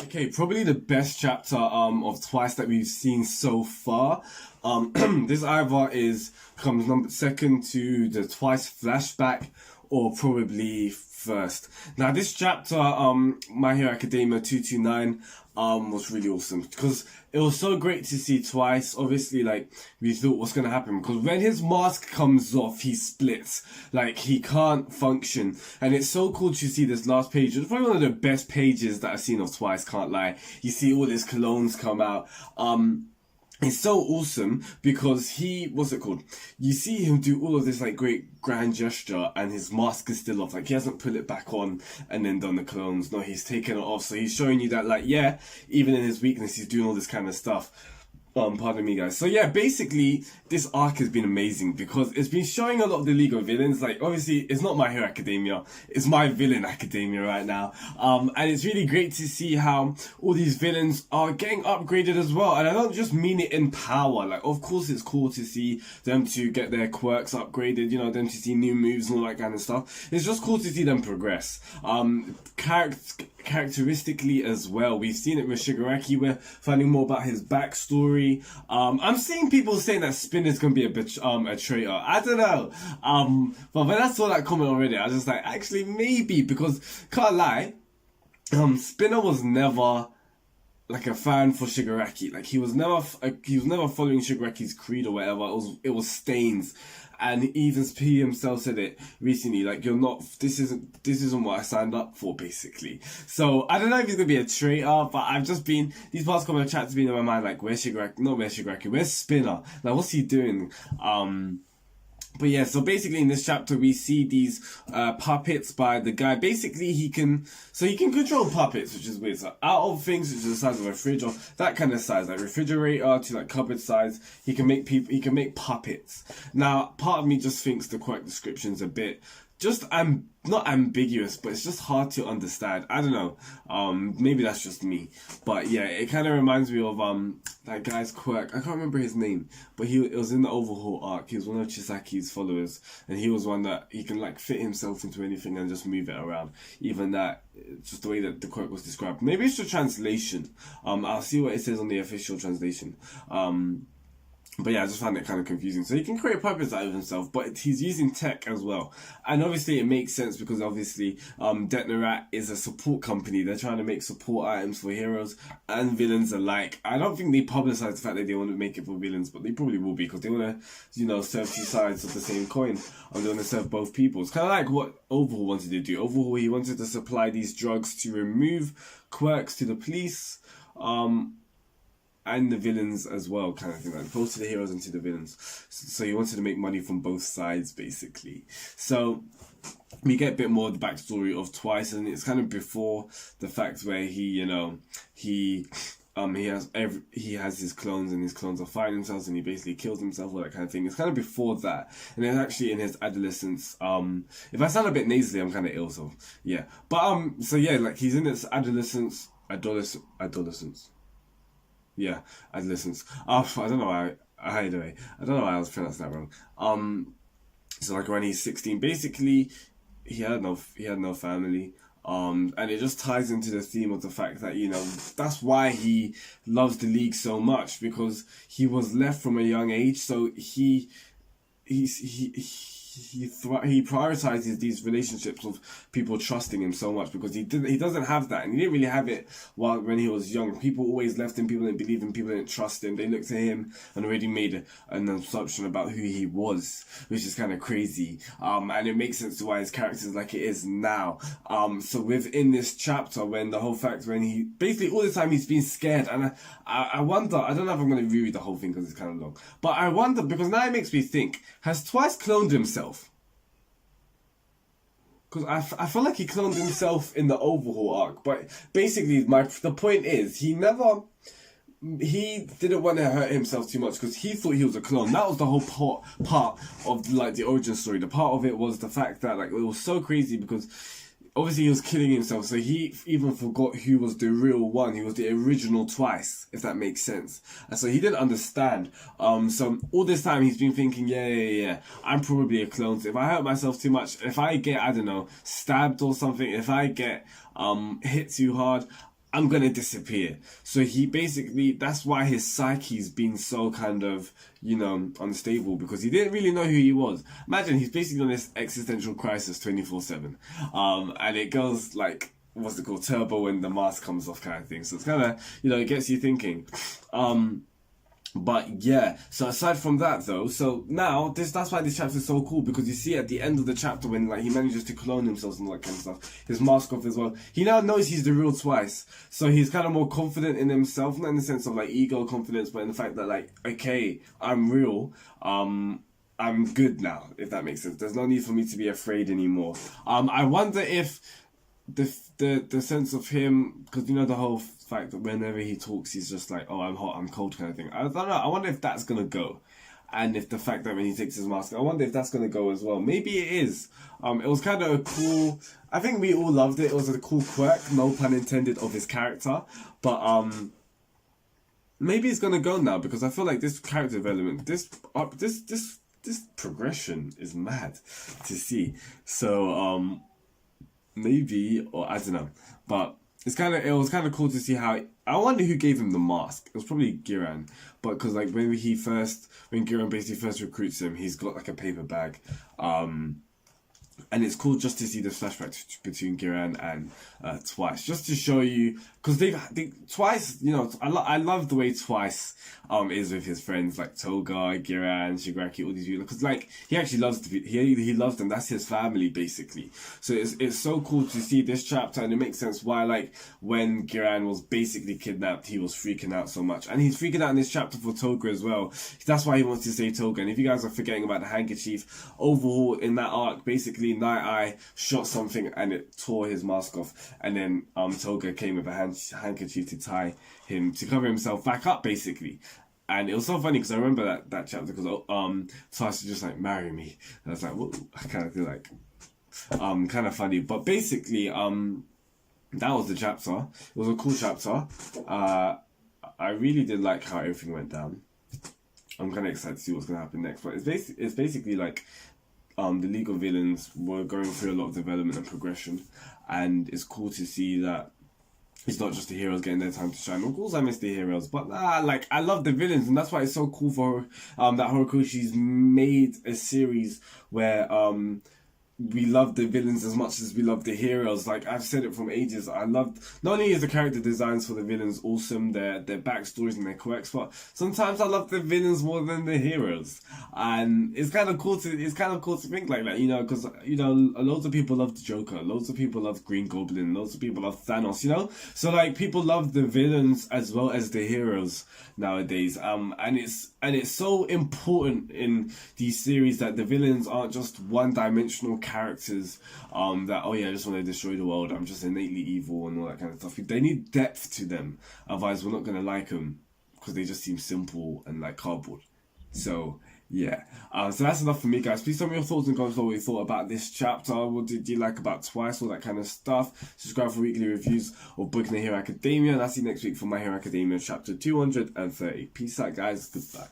Okay, probably the best chapter of Twice that we've seen so far. This either comes number second to the Twice flashback or probably first. Now this chapter, My Hero Academia 229, was really awesome because it was so great to see Twice. Obviously, like, we thought what's gonna happen because when his mask comes off, he splits. Like, he can't function. And it's so cool to see this last page. It's probably one of the best pages that I've seen of Twice, can't lie. You see all his colognes come out. It's so awesome because what's it called? You see him do all of this like great grand gesture and his mask is still off. Like, he hasn't put it back on and then done the clones. No, he's taken it off. So he's showing you that, like, yeah, even in his weakness, he's doing all this kind of stuff. Pardon me, guys. So yeah, basically, this arc has been amazing because it's been showing a lot of the League of Villains. Like, obviously, it's not My Hero Academia, it's My Villain Academia right now. And it's really great to see how all these villains are getting upgraded as well. And I don't just mean it in power. Like, of course, it's cool to see them to get their quirks upgraded, you know, them to see new moves and all that kind of stuff. It's just cool to see them progress. Characteristically as well, we've seen it with Shigaraki. We're finding more about his backstory. I'm seeing people saying that Spinner's gonna be a traitor. I don't know. But when I saw that comment already, I was just like, actually maybe, because can't lie, Spinner was never like a fan for Shigaraki. Like, he was never following Shigaraki's creed or whatever. It was Stains. And even he himself said it recently, like, this isn't what I signed up for, basically. So, I don't know if he's gonna be a traitor, but these past couple of chats have been in my mind, like, where's Shigaraki, where's Spinner? Like, what's he doing? But yeah, so basically in this chapter we see these puppets by the guy. Basically he can control puppets, which is weird. So out of things which is the size of a fridge or that kind of size, like refrigerator to like cupboard size, he can make puppets. Now, part of me just thinks the quirk description's a bit not ambiguous, but it's just hard to understand. I don't know. Maybe that's just me. But yeah, it kind of reminds me of that guy's quirk. I can't remember his name, but it was in the Overhaul arc. He was one of Chisaki's followers, and he was one that he can like fit himself into anything and just move it around. Even that, just the way that the quirk was described. Maybe it's the translation. I'll see what it says on the official translation. But yeah, I just found it kind of confusing. So he can create puppets out of himself, but he's using tech as well. And obviously it makes sense because obviously Detnerat is a support company. They're trying to make support items for heroes and villains alike. I don't think they publicize the fact that they want to make it for villains, but they probably will be because they want to, you know, serve two sides of the same coin. Or they want to serve both people. It's kind of like what Overhaul wanted to do. Overhaul, he wanted to supply these drugs to remove quirks to the police. And the villains as well, kind of thing, like both to the heroes and to the villains. So he wanted to make money from both sides, basically. So we get a bit more of the backstory of Twice, and it's kind of before the fact where he has his clones, and his clones are fighting themselves, and he basically kills himself, all that kind of thing. It's kind of before that, and it's actually in his adolescence. If I sound a bit nasally, I'm kind of ill, so yeah. But so yeah, like he's in his adolescence. Yeah, adolescence. I don't know why. Anyway, I don't know why I was pronouncing that wrong. So like when he's 16, basically, he had no family. And it just ties into the theme of the fact that, you know, that's why he loves the League so much, because he was left from a young age. So he prioritizes these relationships of people trusting him so much, because he doesn't have that, and he didn't really have it when he was young. People always left him, people didn't believe him, people didn't trust him. They looked at him and already made an assumption about who he was, which is kind of crazy. And it makes sense to why his character is like it is now. So within this chapter, when he basically all the time he's been scared, and I wonder, I don't know if I'm going to reread the whole thing because it's kind of long, but I wonder, because now it makes me think, has Twice cloned himself? Because I feel like he cloned himself in the Overhaul arc, but basically the point is he didn't want to hurt himself too much because he thought he was a clone. That was the whole part of like the origin story. The part of it was the fact that like it was so crazy because obviously he was killing himself, so he even forgot who was the real one. He was the original Twice, if that makes sense. And so he didn't understand. So all this time he's been thinking, yeah, I'm probably a clone. So if I hurt myself too much, if I get, I don't know, stabbed or something, if I get hit too hard, I'm gonna disappear. So he basically, that's why his psyche's been so kind of, unstable, because he didn't really know who he was. Imagine he's basically on this existential crisis 24/7. And it goes like, what's it called? Turbo when the mask comes off kind of thing. So it's kind of, it gets you thinking. But yeah, so aside from that though, so now that's why this chapter is so cool, because you see at the end of the chapter when like he manages to clone himself and all that kind of stuff, his mask off as well, he now knows he's the real Twice. So he's kind of more confident in himself, not in the sense of like ego confidence, but in the fact that like, okay, I'm real, I'm good now, if that makes sense. There's no need for me to be afraid anymore. I wonder if the sense of him, because the whole fact that whenever he talks he's just like, oh, I'm hot, I'm cold kind of thing. I don't know, I wonder if that's gonna go, and if the fact that when he takes his mask, I wonder if that's gonna go as well. Maybe it is. It was kind of a cool, I think we all loved it. It was a cool quirk, no pun intended, of his character, but maybe it's gonna go now, because I feel like this character development, this progression is mad to see. So maybe, or I don't know, but it was kind of cool to see how. I wonder who gave him the mask. It was probably Giran, but because like when Giran basically first recruits him, he's got like a paper bag, and it's cool just to see the flashback between Giran and Twice, just to show you, because they Twice, I love the way Twice is with his friends like Toga, Giran, Shigaraki, all these people, because like he actually loves he loves them. That's his family basically. So it's so cool to see this chapter, and it makes sense why like when Giran was basically kidnapped, he was freaking out so much, and he's freaking out in this chapter for Toga as well. That's why he wants to save Toga. And if you guys are forgetting about the handkerchief overhaul in that arc, basically Night Eye shot something and it tore his mask off, and then Toga came with a handkerchief to tie him, to cover himself back up basically. And it was so funny because I remember that chapter, because Twice was just like, marry me, and I was like, whoa, I kind of feel like kind of funny. But basically that was the chapter. It was a cool chapter. I really did like how everything went down. I'm kind of excited to see what's going to happen next, but it's basically like the League of Villains were going through a lot of development and progression, and it's cool to see that it's not just the heroes getting their time to shine. Of course I miss the heroes, but like I love the villains, and that's why it's so cool for that Horikoshi's made a series where we love the villains as much as we love the heroes. Like I've said it from ages, I loved, not only is the character designs for the villains awesome, their backstories and their quirks, but sometimes I love the villains more than the heroes. And it's kind of cool to think like that, because loads of people love the Joker, loads of people love Green Goblin, loads of people love Thanos, so like people love the villains as well as the heroes nowadays. And it's so important in these series that the villains aren't just one-dimensional characters that, oh yeah, I just want to destroy the world, I'm just innately evil and all that kind of stuff. They need depth to them, otherwise we're not going to like them, because they just seem simple and like cardboard. So yeah, so that's enough for me, guys. Please tell me your thoughts and comments, what you thought about this chapter. What did you like about Twice, all that kind of stuff. Subscribe for weekly reviews of Boku no Hero Academia, and I'll see you next week for My Hero Academia chapter 230. Peace out, guys. Goodbye.